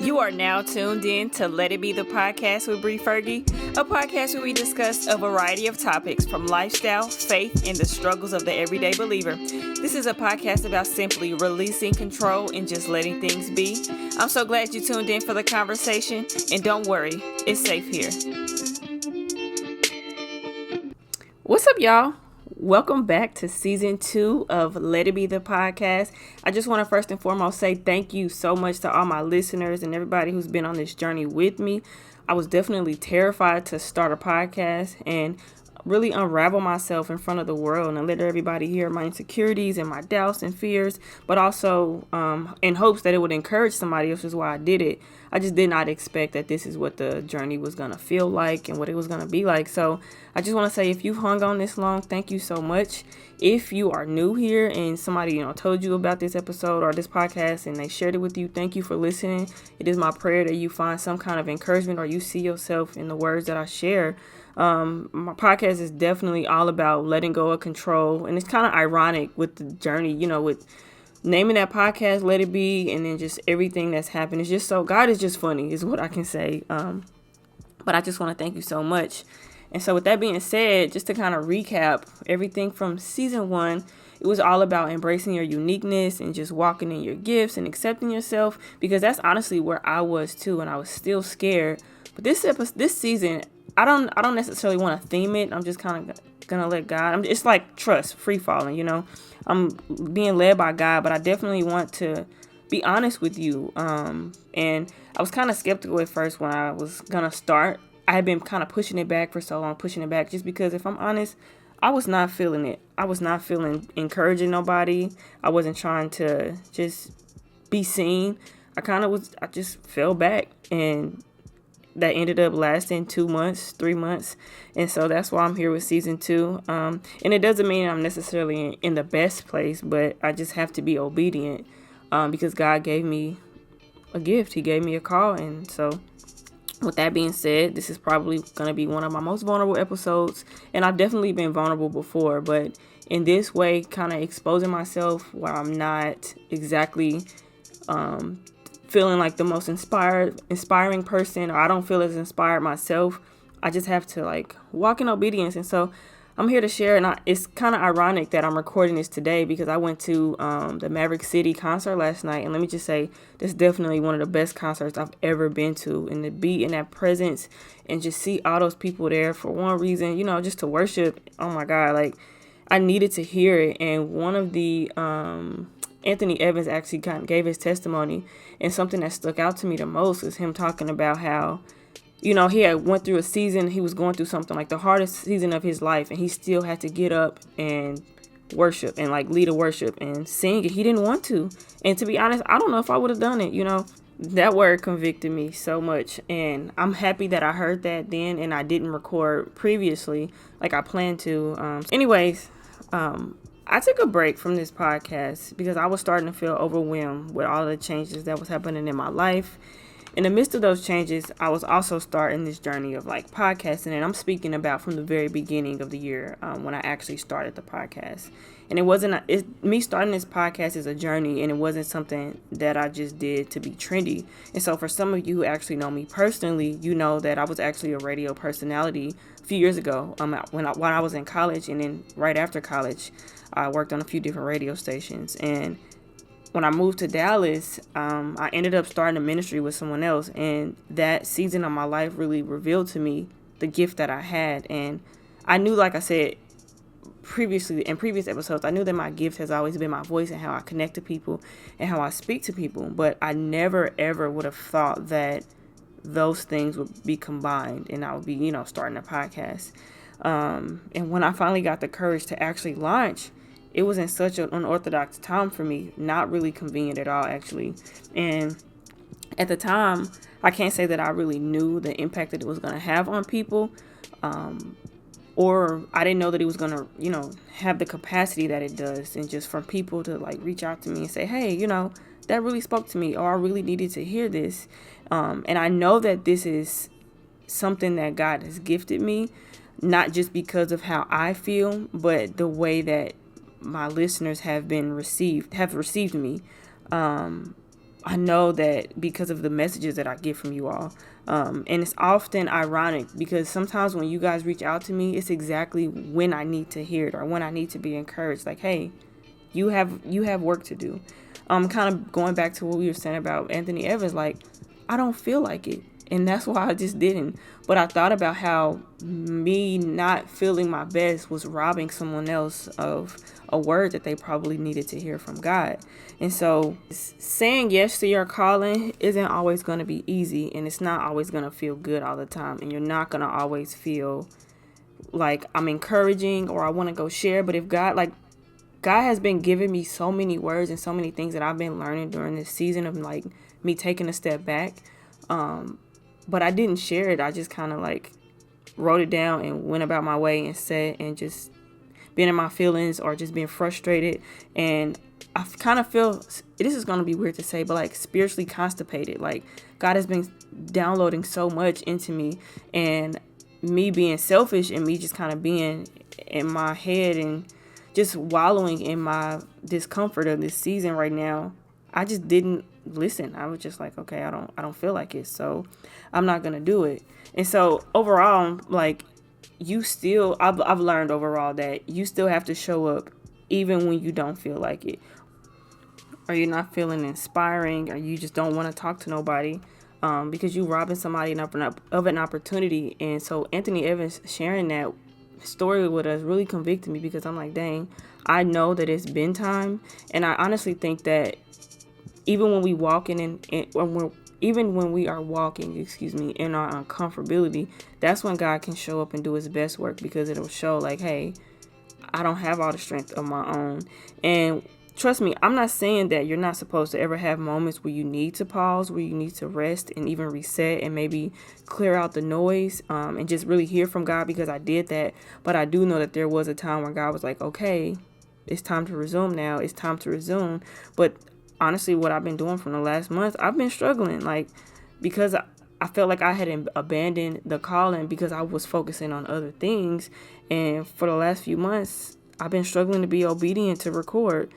You are now tuned in to Let It Be the Podcast with Fergie, a podcast where we discuss a variety of topics from lifestyle, faith, and the struggles of the everyday believer. This is a podcast about simply releasing control and just letting things be. I'm so glad you tuned in for the conversation, and don't worry, it's safe here. What's up, y'all? Welcome back to season 2 of Let It Be the Podcast. I just want to first and foremost say thank you so much to all my listeners and everybody who's been on this journey with me. I was definitely terrified to start a podcast and really unravel myself in front of the world and let everybody hear my insecurities and my doubts and fears, but also in hopes that it would encourage somebody else, is why I did it. I just did not expect that this is what the journey was going to feel like and what it was going to be like. So I just want to say, if you've hung on this long, thank you so much. If you are new here and somebody, told you about this episode or this podcast and they shared it with you, thank you for listening. It is my prayer that you find some kind of encouragement or you see yourself in the words that I share. My podcast is definitely all about letting go of control. And it's kind of ironic with the journey, with naming that podcast, Let It Be, and then just everything that's happened. It's just so, God is just funny is what I can say. But I just want to thank you so much. And so with that being said, just to kind of recap everything from season 1, it was all about embracing your uniqueness and just walking in your gifts and accepting yourself, because that's honestly where I was too, and I was still scared. But this season, I don't necessarily want to theme it. I'm just kind of gonna let God. It's like trust, free falling. I'm being led by God, but I definitely want to be honest with you. And I was kind of skeptical at first when I was gonna start. I had been kind of pushing it back for so long, just because, if I'm honest, I was not feeling it. I was not feeling encouraging nobody. I wasn't trying to just be seen. I just fell back, and that ended up lasting 2 months, 3 months. And so that's why I'm here with season 2. And it doesn't mean I'm necessarily in the best place, but I just have to be obedient because God gave me a gift. He gave me a call. And so with that being said, this is probably going to be one of my most vulnerable episodes. And I've definitely been vulnerable before, but in this way, kind of exposing myself where I'm not exactly feeling like the most inspiring person, or I don't feel as inspired myself. I just have to walk in obedience. And so I'm here to share. And it's kind of ironic that I'm recording this today because I went to the Maverick City concert last night. And let me just say, this is definitely one of the best concerts I've ever been to. And to be in that presence and just see all those people there for one reason, just to worship. Oh my God, I needed to hear it. And one of the Anthony Evans actually kind of gave his testimony, and something that stuck out to me the most is him talking about how, he had went through a season, he was going through something like the hardest season of his life, and he still had to get up and worship and lead a worship and sing it. He didn't want to. And to be honest, I don't know if I would have done it, That word convicted me so much, and I'm happy that I heard that then and I didn't record previously like I planned to. I took a break from this podcast because I was starting to feel overwhelmed with all the changes that was happening in my life. In the midst of those changes, I was also starting this journey of podcasting, and I'm speaking about from the very beginning of the year when I actually started the podcast. And me starting this podcast is a journey, and it wasn't something that I just did to be trendy. And so for some of you who actually know me personally, you know that I was actually a radio personality a few years ago when I was in college, and then right after college, I worked on a few different radio stations. And when I moved to Dallas, I ended up starting a ministry with someone else. And that season of my life really revealed to me the gift that I had. And I knew, like I said previously in previous episodes, I knew that my gift has always been my voice and how I connect to people and how I speak to people. But I never, ever would have thought that those things would be combined and I would be, starting a podcast. And when I finally got the courage to actually launch, it was in such an unorthodox time for me, not really convenient at all, actually. And at the time, I can't say that I really knew the impact that it was going to have on people, or I didn't know that it was going to, have the capacity that it does. And just for people to reach out to me and say, hey, that really spoke to me, or I really needed to hear this. And I know that this is something that God has gifted me, not just because of how I feel, but the way that my listeners have received me. I know that because of the messages that I get from you all. And it's often ironic because sometimes when you guys reach out to me, it's exactly when I need to hear it or when I need to be encouraged. Like, hey, you have work to do. Kind of going back to what we were saying about Anthony Evans, like, I don't feel like it. And that's why I just didn't. But I thought about how me not feeling my best was robbing someone else of a word that they probably needed to hear from God. And so saying yes to your calling isn't always going to be easy, and it's not always going to feel good all the time. And you're not going to always feel like I'm encouraging or I want to go share. But if God has been giving me so many words and so many things that I've been learning during this season of like me taking a step back. But I didn't share it. I just kind of like wrote it down and went about my way and said, and just being in my feelings or just being frustrated. And I kind of feel, this is going to be weird to say, but like spiritually constipated. Like God has been downloading so much into me, and me being selfish and me just kind of being in my head and just wallowing in my discomfort of this season right now. I just didn't listen. I was just like, okay, I don't feel like it, so I'm not gonna do it. And so overall, like, I've learned overall that you still have to show up even when you don't feel like it, or you're not feeling inspiring, or you just don't want to talk to nobody, because you robbing somebody of an opportunity. And so Anthony Evans sharing that story with us really convicted me, because I'm like, dang, I know that it's been time. And I honestly think that even when we are walking, in our uncomfortability, that's when God can show up and do his best work, because it'll show like, hey, I don't have all the strength of my own. And trust me, I'm not saying that you're not supposed to ever have moments where you need to pause, where you need to rest and even reset and maybe clear out the noise, and just really hear from God, because I did that. But I do know that there was a time when God was like, okay, it's time to resume now. It's time to resume. But honestly, what I've been doing from the last month, I've been struggling, like, because I felt like I had abandoned the calling because I was focusing on other things. And for the last few months, I've been struggling to be obedient to record.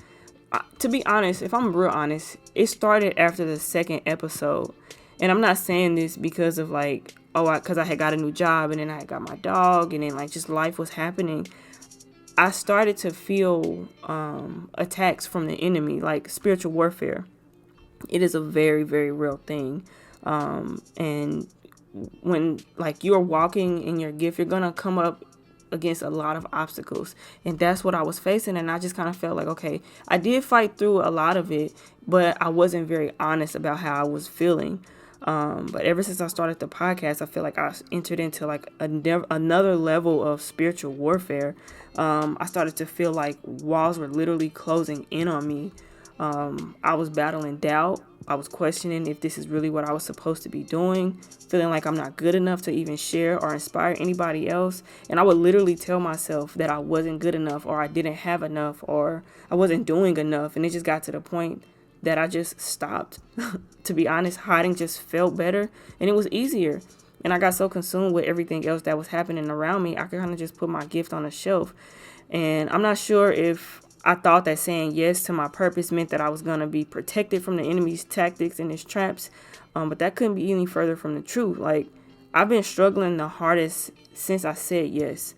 To be honest, if I'm real honest, it started after the second episode. And I'm not saying this because of like, because I had got a new job and then I had got my dog and then like just life was happening. I started to feel attacks from the enemy, like spiritual warfare. It is a very, very real thing. And when like you're walking in your gift, you're going to come up against a lot of obstacles. And that's what I was facing. And I just kind of felt like, okay, I did fight through a lot of it, but I wasn't very honest about how I was feeling. But ever since I started the podcast, I feel like I entered into like another level of spiritual warfare. I started to feel like walls were literally closing in on me. I was battling doubt. I was questioning if this is really what I was supposed to be doing, feeling like I'm not good enough to even share or inspire anybody else. And I would literally tell myself that I wasn't good enough, or I didn't have enough, or I wasn't doing enough. And it just got to the point that I just stopped. To be honest, hiding just felt better and it was easier. And I got so consumed with everything else that was happening around me, I could kind of just put my gift on a shelf. And I'm not sure if I thought that saying yes to my purpose meant that I was going to be protected from the enemy's tactics and his traps. But that couldn't be any further from the truth. Like, I've been struggling the hardest since I said yes.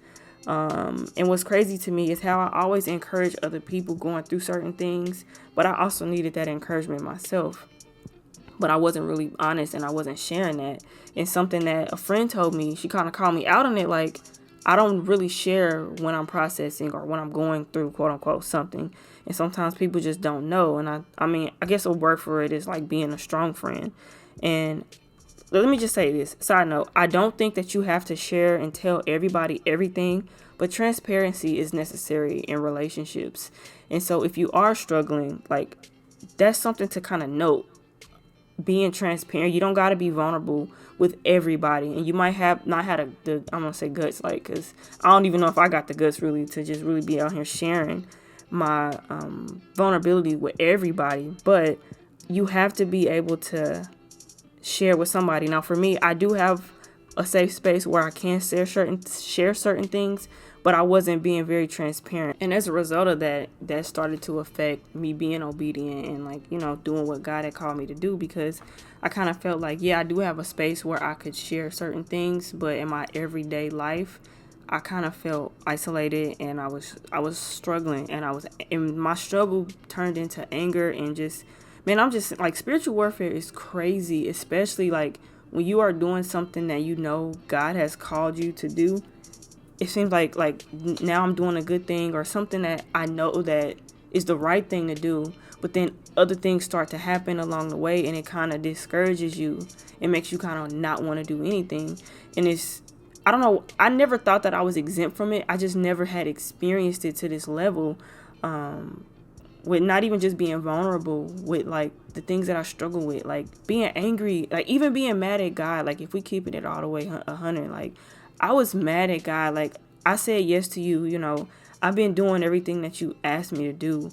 And what's crazy to me is how I always encourage other people going through certain things, but I also needed that encouragement myself. But I wasn't really honest and I wasn't sharing that. And something that a friend told me, she kind of called me out on it, like, I don't really share when I'm processing or when I'm going through, quote unquote, something. And sometimes people just don't know. And I mean, I guess a word for it is like being a strong friend. And let me just say this, side note, I don't think that you have to share and tell everybody everything, but transparency is necessary in relationships. And so if you are struggling, like, that's something to kind of note. Being transparent, you don't got to be vulnerable with everybody, and you might have not had I'm gonna say guts, like, because I don't even know if I got the guts really to just really be out here sharing my vulnerability with everybody. But you have to be able to share with somebody. Now for me, I do have a safe space where I can share certain things, but I wasn't being very transparent. And as a result of that, that started to affect me being obedient and like, doing what God had called me to do, because I kind of felt like, yeah, I do have a space where I could share certain things, but in my everyday life, I kind of felt isolated, and I was struggling, and my struggle turned into anger, and just, man, I'm just like, spiritual warfare is crazy, especially like when you are doing something that God has called you to do. It seems like now I'm doing a good thing or something that I know that is the right thing to do, but then other things start to happen along the way, and it kind of discourages you. It makes you kind of not want to do anything, and I don't know. I never thought that I was exempt from it. I just never had experienced it to this level, with not even just being vulnerable with like the things that I struggle with, like being angry, like even being mad at God. Like if we keeping it all the way 100, like I was mad at God. Like I said yes to you. I've been doing everything that you asked me to do.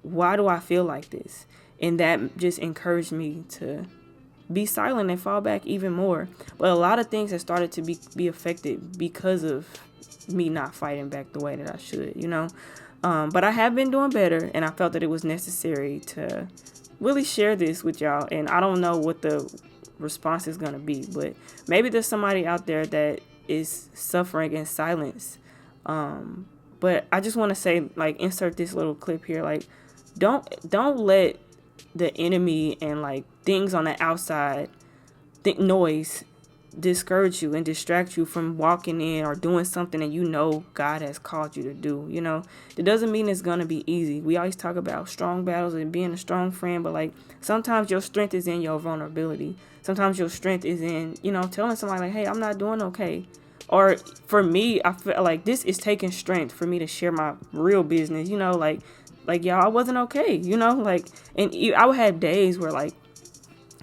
Why do I feel like this? And that just encouraged me to be silent and fall back even more. But a lot of things have started to be affected because of me not fighting back the way that I should, But I have been doing better, and I felt that it was necessary to really share this with y'all. And I don't know what the response is going to be, but maybe there's somebody out there that is suffering in silence. But I just want to say, like, insert this little clip here. Like, don't let the enemy and like things on the outside, noise, discourage you and distract you from walking in or doing something that God has called you to do. It doesn't mean it's gonna be easy. We always talk about strong battles and being a strong friend, but like sometimes your strength is in your vulnerability. Sometimes your strength is in telling somebody like, hey, I'm not doing okay. Or for me, I feel like this is taking strength for me to share my real business. Like y'all, I wasn't okay. And I would have days where like,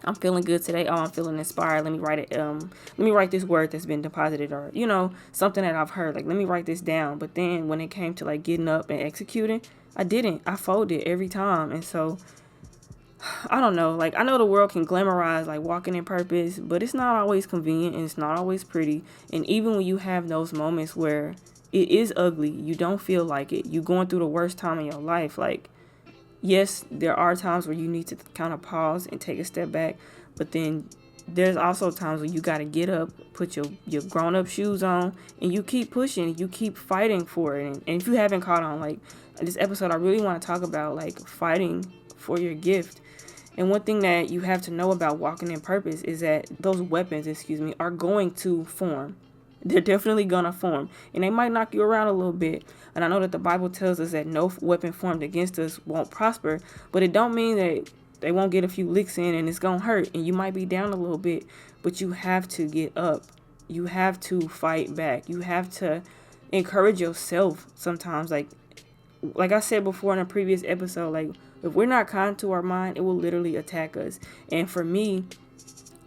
I'm feeling good today. Oh, I'm feeling inspired. Let me write it. Let me write this word that's been deposited, or something that I've heard. Like, let me write this down. But then when it came to like getting up and executing, I didn't. I folded every time. And so I don't know. Like, I know the world can glamorize like walking in purpose, but it's not always convenient and it's not always pretty. And even when you have those moments where it is ugly, you don't feel like it, you're going through the worst time in your life, like, yes, there are times where you need to kind of pause and take a step back, but then there's also times where you got to get up, put your grown-up shoes on, and you keep pushing, you keep fighting for it. And if you haven't caught on, like, this episode, I really want to talk about, like, fighting for your gift. And one thing that you have to know about walking in purpose is that those weapons, are going to form. They're definitely going to form. And they might knock you around a little bit. And I know that the Bible tells us that no weapon formed against us won't prosper. But it don't mean that they won't get a few licks in and it's going to hurt. And you might be down a little bit. But you have to get up. You have to fight back. You have to encourage yourself sometimes. Like I said before in a previous episode, like, if we're not kind to our mind, it will literally attack us. And for me,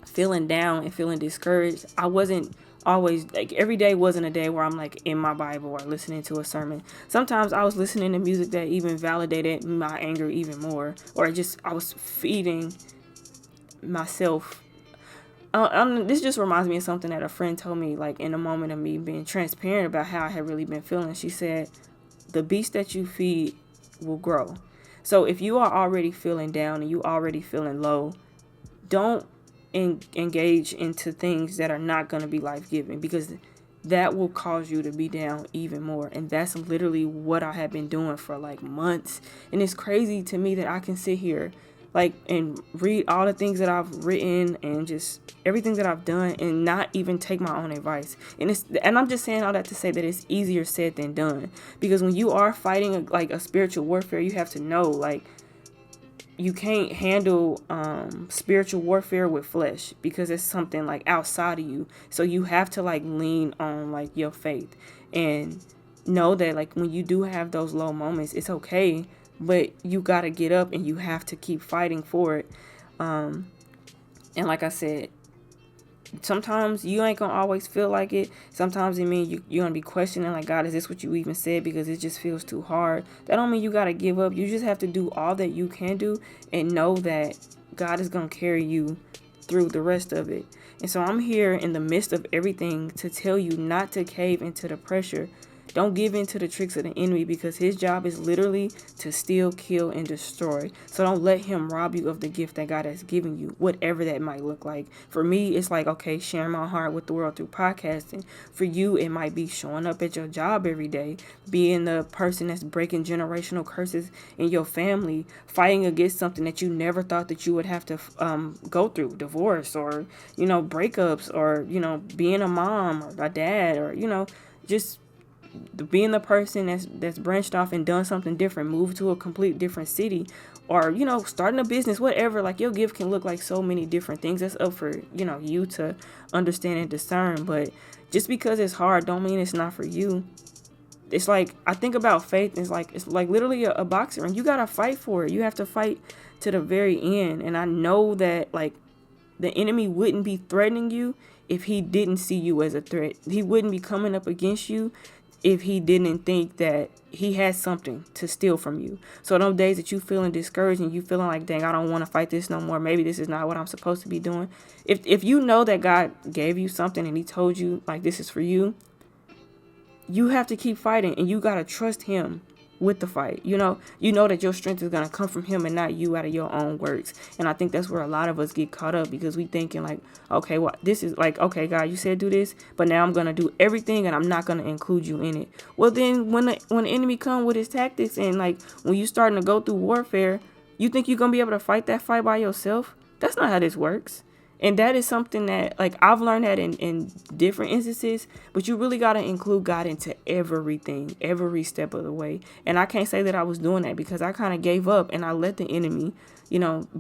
feeling down and feeling discouraged, I wasn't always, like, every day wasn't a day where I'm like in my Bible or listening to a sermon. Sometimes I was listening to music that even validated my anger even more, or I was feeding myself. This just reminds me of something that a friend told me, like, in a moment of me being transparent about how I had really been feeling. She said, the beast that you feed will grow. So if you are already feeling down and you already feeling low, don't engage into things that are not going to be life-giving, because that will cause you to be down even more. And that's literally what I have been doing for like months. And it's crazy to me that I can sit here like and read all the things that I've written and just everything that I've done and not even take my own advice. And I'm just saying all that to say that it's easier said than done, because when you are fighting like a spiritual warfare, you have to know, like, you can't handle spiritual warfare with flesh, because it's something like outside of you. So you have to like lean on like your faith and know that like when you do have those low moments, it's okay, but you got to get up and you have to keep fighting for it. And like I said, sometimes you ain't gonna always feel like it. Sometimes it means you're gonna be questioning, like, God, is this what you even said? Because it just feels too hard. That don't mean you gotta give up. You just have to do all that you can do and know that God is gonna carry you through the rest of it. And so I'm here in the midst of everything to tell you not to cave into the pressure. Don't give in to the tricks of the enemy, because his job is literally to steal, kill, and destroy. So don't let him rob you of the gift that God has given you, whatever that might look like. For me, it's like, okay, sharing my heart with the world through podcasting. For you, it might be showing up at your job every day, being the person that's breaking generational curses in your family, fighting against something that you never thought that you would have to go through, divorce, or, breakups, or, being a mom or a dad, or, just being the person that's branched off and done something different, moved to a complete different city, or, starting a business, whatever. Like, your gift can look like so many different things. That's up for, you to understand and discern. But just because it's hard don't mean it's not for you. It's like, I think about faith, it's like literally a boxer, and you got to fight for it. You have to fight to the very end. And I know that, like, the enemy wouldn't be threatening you if he didn't see you as a threat. He wouldn't be coming up against you if he didn't think that he has something to steal from you. So those days that you feeling discouraged and you feeling like, dang, I don't want to fight this no more, maybe this is not what I'm supposed to be doing. If you know that God gave you something and he told you, like, this is for you, you have to keep fighting, and you got to trust him with the fight. You know that your strength is going to come from him and not you out of your own works. And I think that's where a lot of us get caught up, because we thinking like, okay, well, this is like, okay, God, you said do this, but now I'm going to do everything and I'm not going to include you in it. Well, then when the enemy come with his tactics, and like when you starting to go through warfare, you think you're going to be able to fight that fight by yourself? That's not how this works. And that is something that, like, I've learned that in different instances, but you really got to include God into everything, every step of the way. And I can't say that I was doing that, because I kind of gave up and I let the enemy,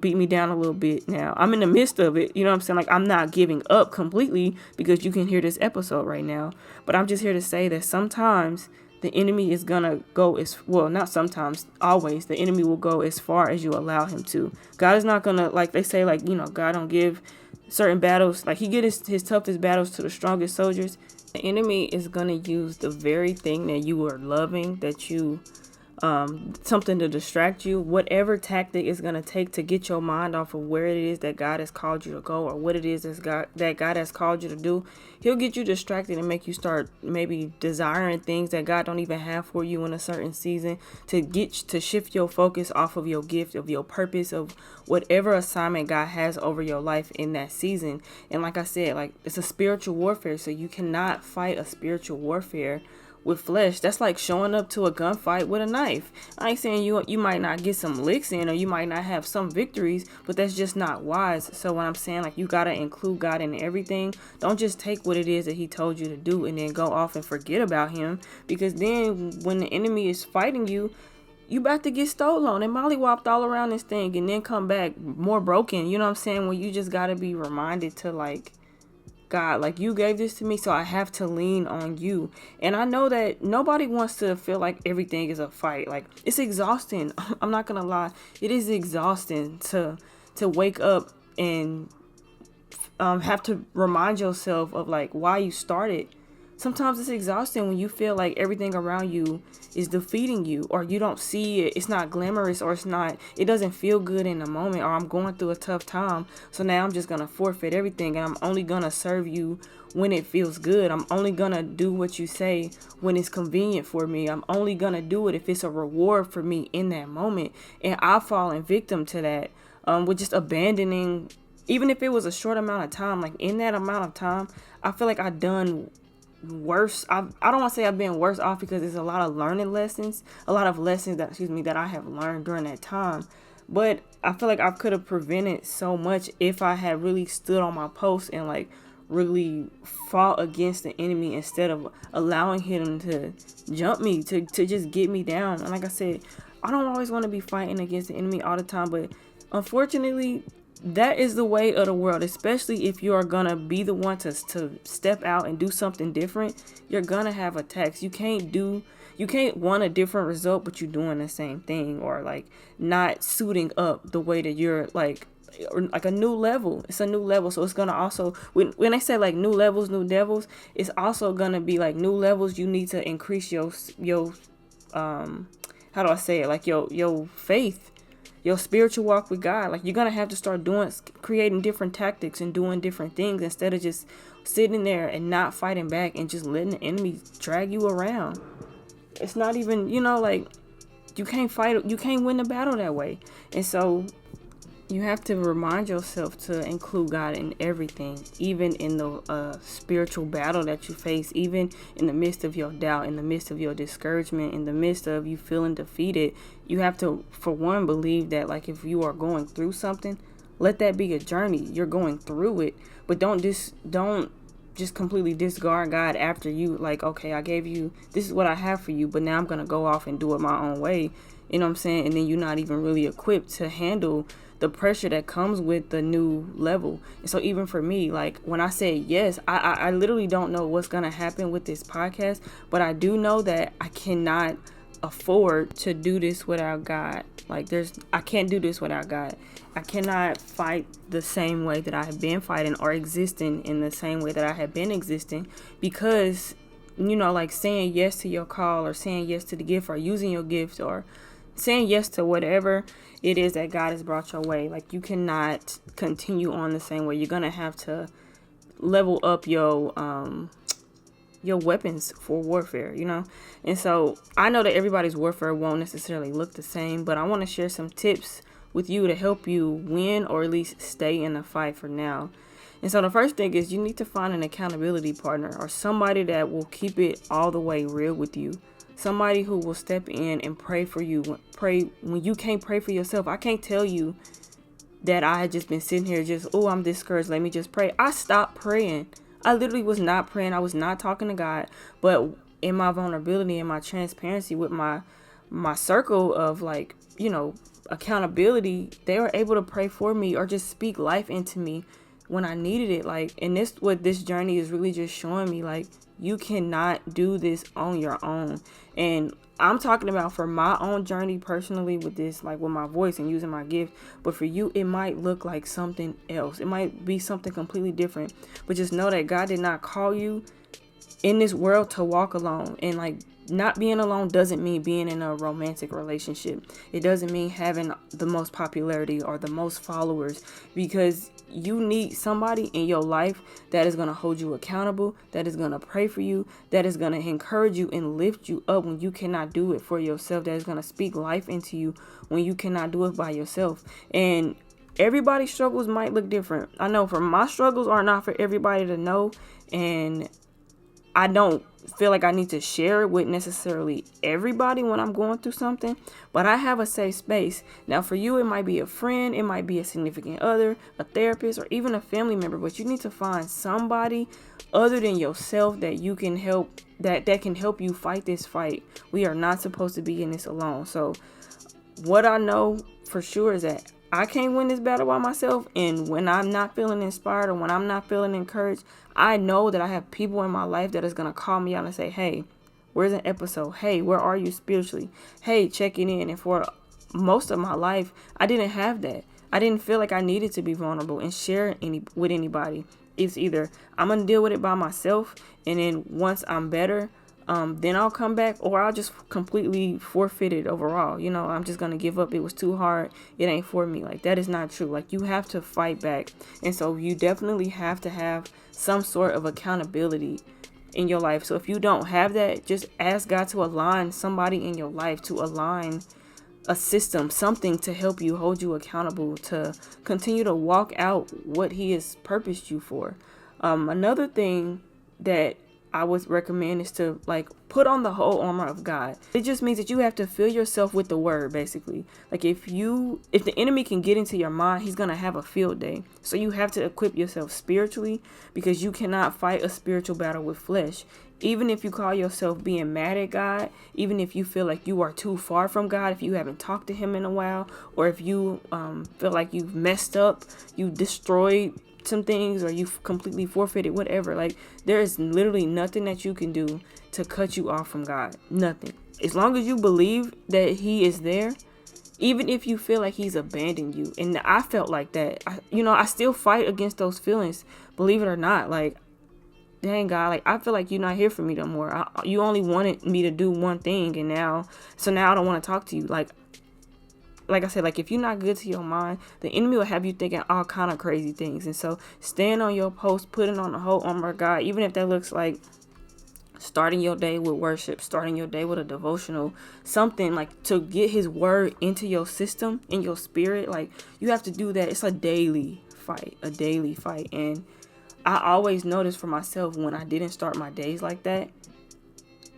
beat me down a little bit. Now I'm in the midst of it. You know what I'm saying? Like, I'm not giving up completely, because you can hear this episode right now, but I'm just here to say that sometimes the enemy is going to go not sometimes, always, the enemy will go as far as you allow him to. God is not going to, like they say, like, God don't give certain battles, like he get his toughest battles to the strongest soldiers. The enemy is going to use the very thing that you are loving, that you something to distract you, whatever tactic is going to take to get your mind off of where it is that God has called you to go, or what it is that God has called you to do. He'll get you distracted and make you start maybe desiring things that God don't even have for you in a certain season, to shift your focus off of your gift, of your purpose, of whatever assignment God has over your life in that season. And like I said, like, it's a spiritual warfare, so you cannot fight a spiritual warfare with flesh. That's like showing up to a gunfight with a knife. I ain't saying you might not get some licks in, or you might not have some victories, but that's just not wise. So when I'm saying, like, you gotta include God in everything, don't just take what it is that he told you to do and then go off and forget about him, because then when the enemy is fighting you about to get stolen and mollywopped all around this thing, and then come back more broken. You know what I'm saying? When you just gotta be reminded to, like, God, like, you gave this to me, so I have to lean on you. And I know that nobody wants to feel like everything is a fight. Like, it's exhausting. I'm not gonna lie. It is exhausting to wake up and have to remind yourself of, like, why you started. Sometimes it's exhausting when you feel like everything around you is defeating you, or you don't see it. It's not glamorous, or it doesn't feel good in the moment, or I'm going through a tough time. So now I'm just going to forfeit everything, and I'm only going to serve you when it feels good. I'm only going to do what you say when it's convenient for me. I'm only going to do it if it's a reward for me in that moment. And I've fallen victim to that, with just abandoning, even if it was a short amount of time. Like, in that amount of time, I feel like I've done worse. I don't want to say I've been worse off, because there's a lot of lessons that I have learned during that time. But I feel like I could have prevented so much if I had really stood on my post and, like, really fought against the enemy, instead of allowing him to jump me, to just get me down. And like I said, I don't always want to be fighting against the enemy all the time, but unfortunately, that is the way of the world, especially if you are going to be the one to step out and do something different. You're going to have attacks. You can't want a different result, but you're doing the same thing, or, like, not suiting up the way that you're, like a new level. It's a new level. So it's going to also, when they say, like, new levels, new devils, it's also going to be like new levels. You need to increase your how do I say it? Like, your faith, your spiritual walk with God. Like, you're going to have to start creating different tactics and doing different things, instead of just sitting there and not fighting back and just letting the enemy drag you around. it's not even, like, you can't win the battle that way. And so you have to remind yourself to include God in everything, even in the spiritual battle that you face, even in the midst of your doubt, in the midst of your discouragement, in the midst of you feeling defeated. You have to, for one, believe that, like, if you are going through something, let that be a journey. You're going through it, but don't just completely discard God after you, like, okay, I gave you, this is what I have for you, but now I'm going to go off and do it my own way. You know what I'm saying? And then you're not even really equipped to handle the pressure that comes with the new level. And so even for me, like, when I say yes, I literally don't know what's going to happen with this podcast, but I do know that I cannot afford to do this without God. Like, I can't do this without God. I cannot fight the same way that I have been fighting, or existing in the same way that I have been existing, because, like, saying yes to your call, or saying yes to the gift, or using your gift, or saying yes to whatever it is that God has brought your way. Like, you cannot continue on the same way. You're going to have to level up your weapons for warfare, And so I know that everybody's warfare won't necessarily look the same, but I want to share some tips with you to help you win, or at least stay in the fight for now. And so the first thing is, you need to find an accountability partner, or somebody that will keep it all the way real with you. Somebody who will step in and pray for you. Pray when you can't pray for yourself. I can't tell you that I had just been sitting here I'm discouraged, let me just pray. I stopped praying. I literally was not praying. I was not talking to God. But in my vulnerability and my transparency with my circle of, like, accountability, they were able to pray for me, or just speak life into me when I needed it. Like, and what this journey is really just showing me, like, you cannot do this on your own. And I'm talking about for my own journey personally with this, like, with my voice and using my gift. But for you, it might look like something else. It might be something completely different. But just know that God did not call you in this world to walk alone. And, like, not being alone doesn't mean being in a romantic relationship. It doesn't mean having the most popularity or the most followers, because you need somebody in your life that is going to hold you accountable, that is going to pray for you, that is going to encourage you and lift you up when you cannot do it for yourself, that is going to speak life into you when you cannot do it by yourself. And everybody's struggles might look different. I know for my struggles are not for everybody to know, and I don't feel like I need to share it with necessarily everybody when I'm going through something, but I have a safe space. Now, for you, it might be a friend, it might be a significant other, a therapist, or even a family member, but you need to find somebody other than yourself that you can help, that can help you fight this fight. We are not supposed to be in this alone. So what I know for sure is that I can't win this battle by myself. And when I'm not feeling inspired, or when I'm not feeling encouraged, I know that I have people in my life that is going to call me out and say, hey, where's an episode? Hey, where are you spiritually? Hey, checking in. And for most of my life, I didn't have that. I didn't feel like I needed to be vulnerable and share with anybody. It's either I'm going to deal with it by myself, and then once I'm better, then I'll come back, or I'll just completely forfeit it overall. I'm just going to give up. It was too hard. It ain't for me. Like, that is not true. Like, you have to fight back. And so you definitely have to have some sort of accountability in your life. So if you don't have that, just ask God to align somebody in your life, to align a system, something to help you, hold you accountable, to continue to walk out what He has purposed you for. Another thing that I would recommend is to, like, put on the whole armor of God. It just means that you have to fill yourself with the word, basically. Like, if the enemy can get into your mind, he's going to have a field day. So you have to equip yourself spiritually, because you cannot fight a spiritual battle with flesh. Even if you call yourself being mad at God, even if you feel like you are too far from God, if you haven't talked to Him in a while, or if you feel like you've messed up, you destroyed some things, or you've completely forfeited, whatever, like, there is literally nothing that you can do to cut you off from God. Nothing. As long as you believe that He is there, even if you feel like He's abandoned you. And I felt like that. I still fight against those feelings, believe it or not. Like, dang, God, like, I feel like you're not here for me no more. You only wanted me to do one thing, and now I don't want to talk to you. Like I said, like, if you're not good to your mind, the enemy will have you thinking all kind of crazy things. And so stand on your post, putting on the whole armor of God, even if that looks like Starting your day with worship, starting your day with a devotional, something like to get his word into your system, in your spirit. Like, you have to do that. It's a daily fight. And I always noticed for myself when I didn't start my days like that,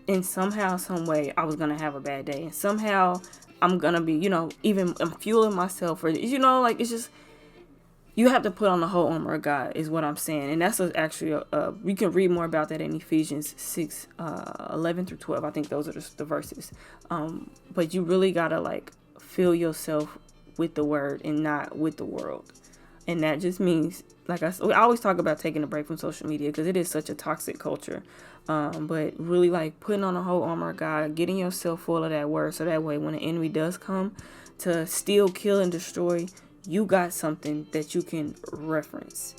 and somehow, some way, I was gonna have a bad day, and somehow I'm gonna be, even I'm fueling myself, or like, it's just, you have to put on the whole armor of God, is what I'm saying. And that's actually, we can read more about that in Ephesians 6, 11 through 12. I think those are the verses. But you really got to like fill yourself with the word and not with the world. And that just means, I always talk about taking a break from social media because it is such a toxic culture. But really like putting on the whole armor of God, getting yourself full of that word. So that way when the enemy does come to steal, kill, and destroy, you got something that you can reference.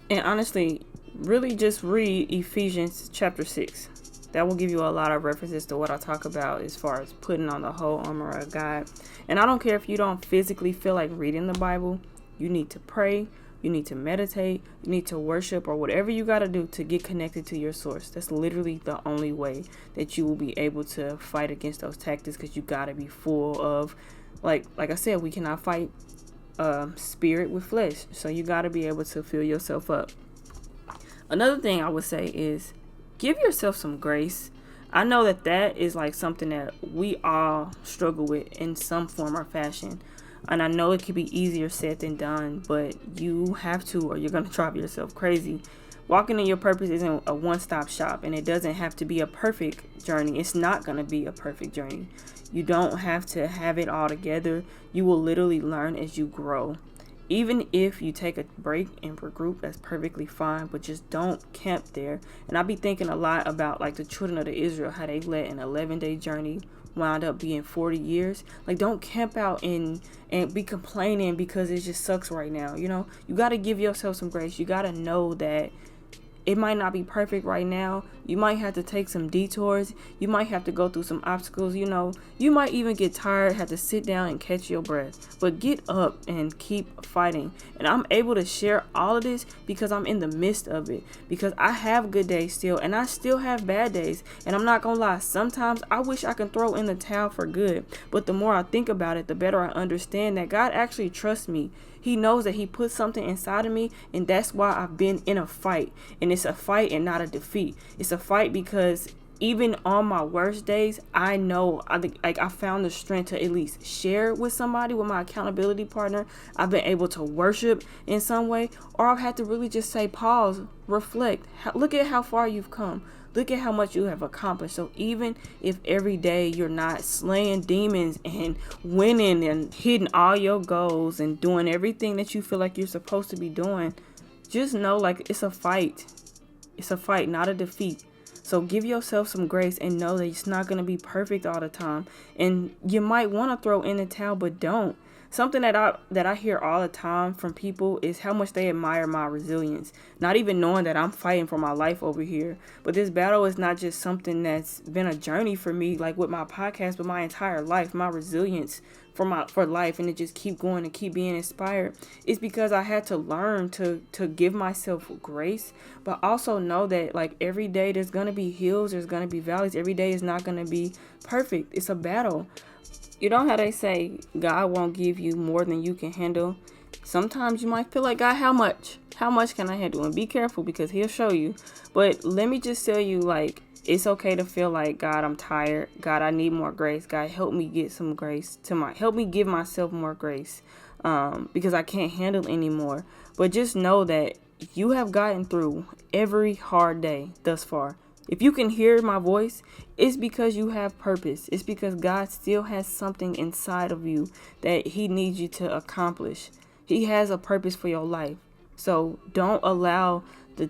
And honestly, really just read Ephesians chapter 6. That will give you a lot of references to what I talk about as far as putting on the whole armor of God. And I don't care if you don't physically feel like reading the Bible. You need to pray. You need to meditate. You need to worship, or whatever you got to do to get connected to your source. That's literally the only way that you will be able to fight against those tactics, because you got to be full of, like I said, we cannot fight spirit with flesh. So you got to be able to fill yourself up. Another thing I would say is give yourself some grace. I know that is like something that we all struggle with in some form or fashion. And I know it could be easier said than done, but you have to, or you're going to drive yourself crazy. Walking in your purpose isn't a one-stop shop, and it doesn't have to be a perfect journey. It's not going to be a perfect journey. You don't have to have it all together. You will literally learn as you grow. Even if you take a break and regroup, that's perfectly fine, but just don't camp there. And I be thinking a lot about like the children of Israel, how they let an 11-day journey wound up being 40 years. Like, don't camp out and be complaining because it just sucks right now. You got to give yourself some grace. You got to know that it might not be perfect right now. You might have to take some detours. You might have to go through some obstacles. You might even get tired, have to sit down and catch your breath. But get up and keep fighting. And I'm able to share all of this because I'm in the midst of it. Because I have good days still, and I still have bad days. And I'm not going to lie, sometimes I wish I can throw in the towel for good. But the more I think about it, the better I understand that God actually trusts me. He knows that he put something inside of me, and that's why I've been in a fight. And it's a fight and not a defeat. It's a fight because even on my worst days, I know I found the strength to at least share with somebody, with my accountability partner. I've been able to worship in some way, or I've had to really just say, pause, reflect. Look at how far you've come. Look at how much you have accomplished. So even if every day you're not slaying demons and winning and hitting all your goals and doing everything that you feel like you're supposed to be doing, just know like it's a fight. It's a fight, not a defeat. So give yourself some grace and know that it's not going to be perfect all the time. And you might want to throw in the towel, but don't. Something that I hear all the time from people is how much they admire my resilience. Not even knowing that I'm fighting for my life over here. But this battle is not just something that's been a journey for me, like with my podcast, but my entire life. My resilience for life, and to just keep going and keep being inspired, is because I had to learn to give myself grace, but also know that like every day there's gonna be hills, there's gonna be valleys. Every day is not gonna be perfect. It's a battle. You know how they say God won't give you more than you can handle? Sometimes you might feel like, God, how much? How much can I handle? And be careful, because he'll show you. But let me just tell you, like, it's okay to feel like, God, I'm tired. God, I need more grace. God, help me get some grace help me give myself more grace, because I can't handle anymore. But just know that you have gotten through every hard day thus far. If you can hear my voice, it's because you have purpose. It's because God still has something inside of you that he needs you to accomplish. He has a purpose for your life. So don't allow the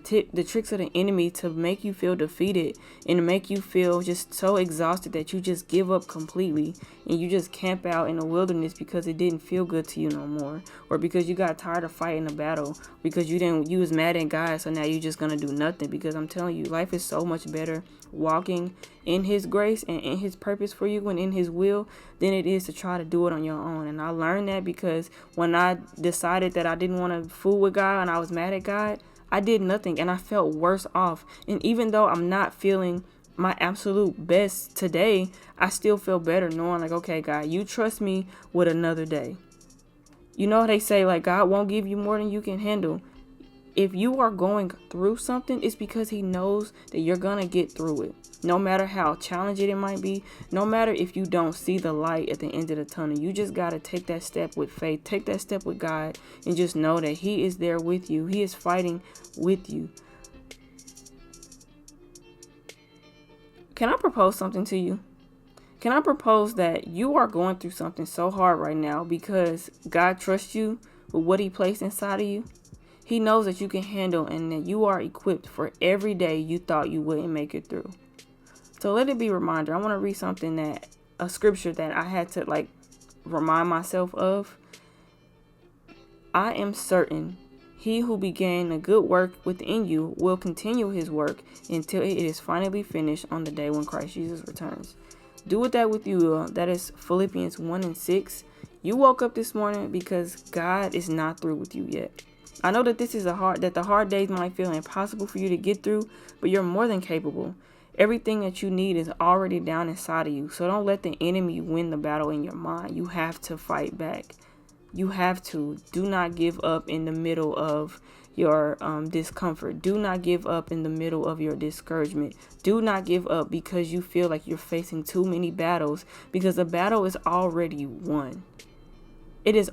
tricks of the enemy to make you feel defeated and to make you feel just so exhausted that you just give up completely and you just camp out in the wilderness because it didn't feel good to you no more, or because you got tired of fighting a battle, because you was mad at God, so now you're just gonna do nothing. Because I'm telling you, life is so much better walking in his grace and in his purpose for you and in his will than it is to try to do it on your own. And I learned that because when I decided that I didn't want to fool with God and I was mad at God, I did nothing and I felt worse off. And even though I'm not feeling my absolute best today, I still feel better knowing like, okay, God, you trust me with another day. You know, they say like God won't give you more than you can handle. If you are going through something, it's because he knows that you're going to get through it. No matter how challenging it might be, no matter if you don't see the light at the end of the tunnel, you just got to take that step with faith, take that step with God, and just know that he is there with you. He is fighting with you. Can I propose something to you? Can I propose that you are going through something so hard right now because God trusts you with what he placed inside of you? He knows that you can handle and that you are equipped for every day you thought you wouldn't make it through. So let it be a reminder. I want to read a scripture that I had to remind myself of. I am certain he who began a good work within you will continue his work until it is finally finished on the day when Christ Jesus returns. Do with that with you. That is Philippians 1:6. You woke up this morning because God is not through with you yet. I know that the hard days might feel impossible for you to get through, but you're more than capable. Everything that you need is already down inside of you. So don't let the enemy win the battle in your mind. You have to fight back. You have to. Do not give up in the middle of your discomfort. Do not give up in the middle of your discouragement. Do not give up because you feel like you're facing too many battles, because the battle is already won. It's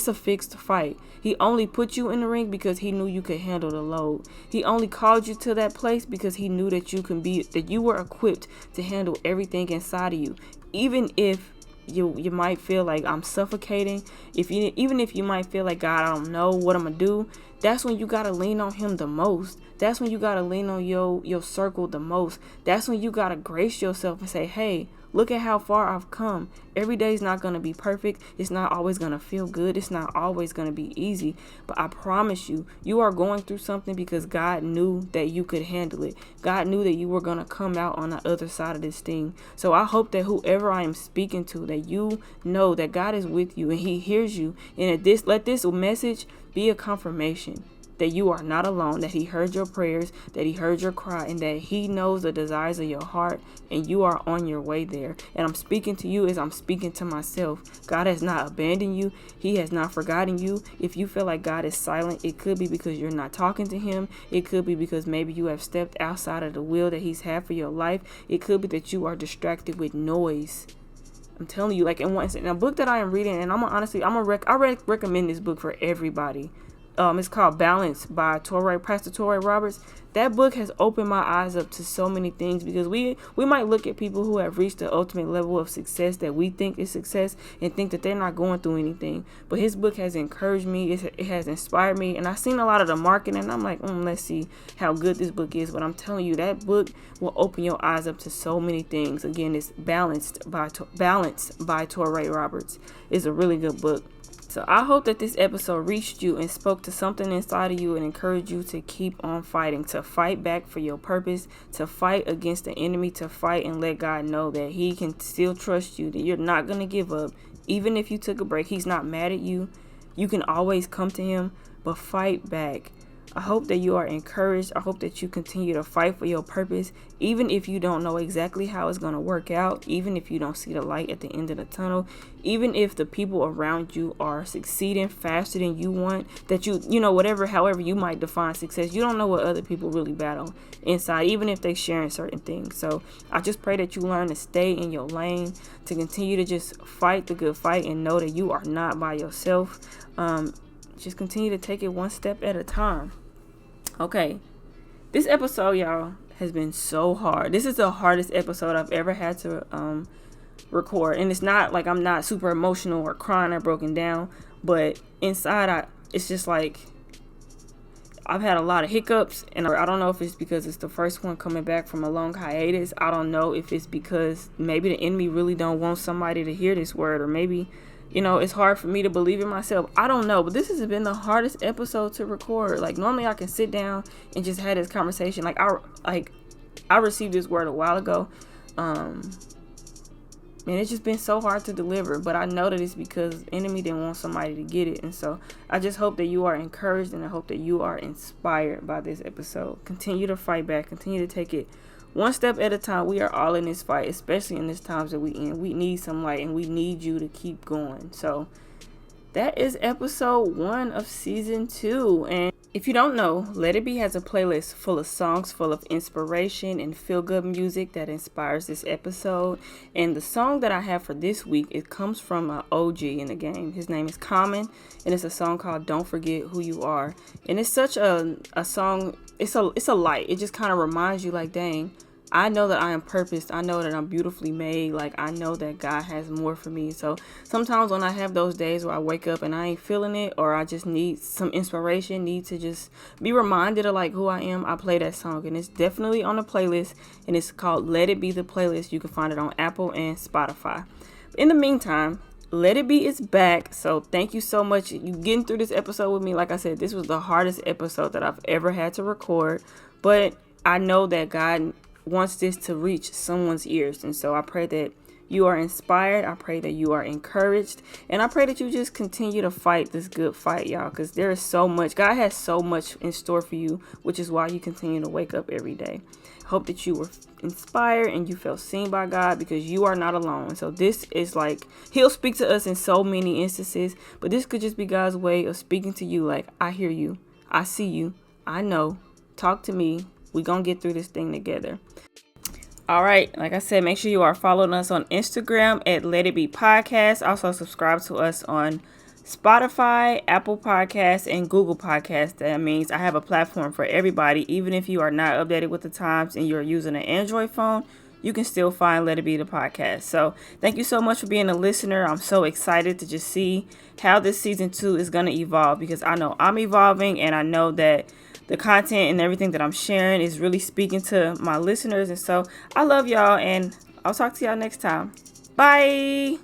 a fixed fight. He only put you in the ring because he knew you could handle the load. He only called you to that place because he knew that you were equipped to handle everything inside of you. Even if you might feel like I'm suffocating, even if you might feel like, God, I don't know what I'm gonna do, that's when you gotta lean on him the most. That's when you gotta lean on your circle the most. That's when you gotta grace yourself and say, hey, look at how far I've come. Every day is not going to be perfect. It's not always going to feel good. It's not always going to be easy. But I promise you, you are going through something because God knew that you could handle it. God knew that you were going to come out on the other side of this thing. So I hope that whoever I am speaking to, that you know that God is with you and he hears you. And let this message be a confirmation that you are not alone, that he heard your prayers, that he heard your cry, and that he knows the desires of your heart, and you are on your way there. And I'm speaking to you as I'm speaking to myself. God has not abandoned you. He has not forgotten you. If you feel like God is silent, it could be because you're not talking to him. It could be because maybe you have stepped outside of the will that he's had for your life. It could be that you are distracted with noise. I'm telling you, in a book that I am reading, and I recommend this book for everybody. It's called Balance by Pastor Torrey Roberts. That book has opened my eyes up to so many things, because we might look at people who have reached the ultimate level of success that we think is success and think that they're not going through anything. But his book has encouraged me. It has inspired me. And I've seen a lot of the marketing, and I'm like, let's see how good this book is. But I'm telling you, that book will open your eyes up to so many things. Again, it's Balance by Torrey Roberts. It's a really good book. So I hope that this episode reached you and spoke to something inside of you and encouraged you to keep on fighting, to fight back for your purpose, to fight against the enemy, to fight and let God know that he can still trust you, that you're not going to give up. Even if you took a break, he's not mad at you. You can always come to him, but fight back. I hope that you are encouraged. I hope that you continue to fight for your purpose, even if you don't know exactly how it's going to work out, even if you don't see the light at the end of the tunnel, even if the people around you are succeeding faster than you want, that however you might define success, you don't know what other people really battle inside, even if they're sharing certain things. So I just pray that you learn to stay in your lane, to continue to just fight the good fight and know that you are not by yourself. Just continue to take it one step at a time. Okay, this episode, y'all, has been so hard. This is the hardest episode I've ever had to record. And it's not like I'm not super emotional or crying or broken down, but inside it's just like I've had a lot of hiccups, and I don't know if it's because it's the first one coming back from a long hiatus. I don't know if it's because maybe the enemy really don't want somebody to hear this word, or maybe it's hard for me to believe in myself. I don't know, but this has been the hardest episode to record. Like, normally I can sit down and just have this conversation. I received this word a while ago, man, it's just been so hard to deliver. But I know that it's because the enemy didn't want somebody to get it. And so I just hope that you are encouraged, and I hope that you are inspired by this episode. Continue to fight back. Continue to take it one step at a time. We are all in this fight, especially in these times that we in. We need some light, and we need you to keep going. So that is episode 1 of season 2. And if you don't know, Let It Be has a playlist full of songs full of inspiration and feel-good music that inspires this episode. And the song that I have for this week, it comes from an OG in the game. His name is Common, and it's a song called Don't Forget Who You Are. And it's such a song, it's a light. It just kind of reminds you like, dang, I know that I am purposed. I know that I'm beautifully made. Like, I know that God has more for me. So sometimes when I have those days where I wake up and I ain't feeling it, or I just need some inspiration, need to just be reminded of like who I am, I play that song. And it's definitely on the playlist, and it's called Let It Be the Playlist. You can find it on Apple and Spotify. In the meantime, Let It Be is back. So thank you so much. You getting through this episode with me. Like I said, this was the hardest episode that I've ever had to record, but I know that God wants this to reach someone's ears. And so I pray that you are inspired. I pray that you are encouraged. And I pray that you just continue to fight this good fight, y'all, because there is so much. God has so much in store for you, which is why you continue to wake up every day. Hope that you were inspired and you felt seen by God, because you are not alone. So this is like, he'll speak to us in so many instances, but this could just be God's way of speaking to you like, I hear you. I see you. I know. Talk to me. We're going to get through this thing together. All right. Like I said, make sure you are following us on Instagram at Let It Be Podcast. Also subscribe to us on Spotify, Apple Podcasts, and Google Podcasts. That means I have a platform for everybody. Even if you are not updated with the times and you're using an Android phone, you can still find Let It Be the Podcast. So thank you so much for being a listener. I'm so excited to just see how this season 2 is going to evolve, because I know I'm evolving, and I know that the content and everything that I'm sharing is really speaking to my listeners. And so I love y'all, and I'll talk to y'all next time. Bye.